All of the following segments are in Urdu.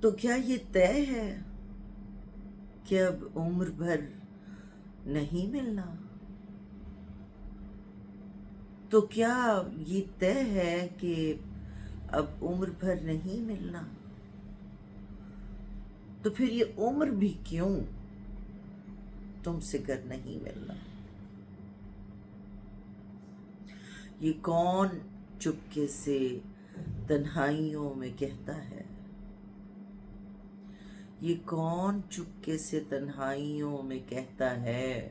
تو کیا یہ طے ہے کہ اب عمر بھر نہیں ملنا؟ تو کیا یہ طے ہے کہ اب عمر بھر نہیں ملنا؟ تو پھر یہ عمر بھی کیوں تم سے گر نہیں ملنا؟ یہ کون چپکے سے تنہائیوں میں کہتا ہے؟ یہ کون چپکے سے تنہائیوں میں کہتا ہے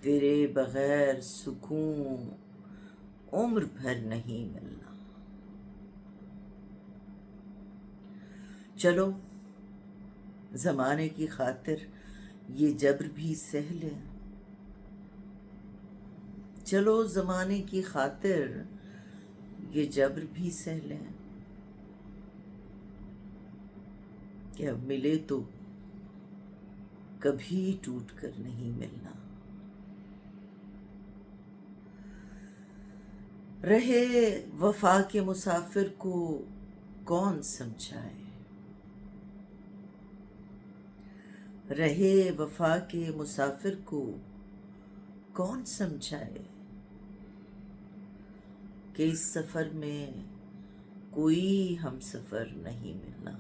تیرے بغیر سکون عمر بھر نہیں ملنا؟ چلو زمانے کی خاطر یہ جبر بھی سہ لیں، چلو زمانے کی خاطر یہ جبر بھی سہ لیں کہ اب ملے تو کبھی ٹوٹ کر نہیں ملنا۔ رہے وفا کے مسافر کو کون سمجھائے، رہے وفا کے مسافر کو کون سمجھائے کہ اس سفر میں کوئی ہم سفر نہیں ملنا۔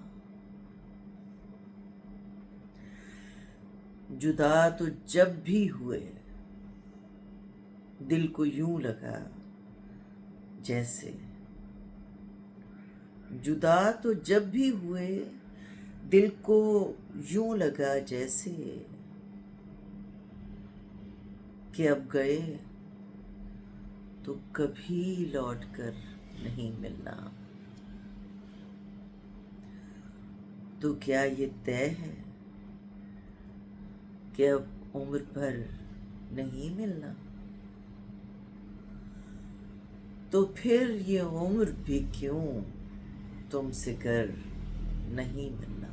جدا تو جب بھی ہوئے دل کو یوں لگا جیسے، جدا تو جب بھی ہوئے دل کو یوں لگا جیسے کہ اب گئے تو کبھی لوٹ کر نہیں ملنا۔ تو کیا یہ طے ہے کہ اب عمر بھر نہیں ملنا؟ تو پھر یہ عمر بھی کیوں تم سے گر نہیں ملنا؟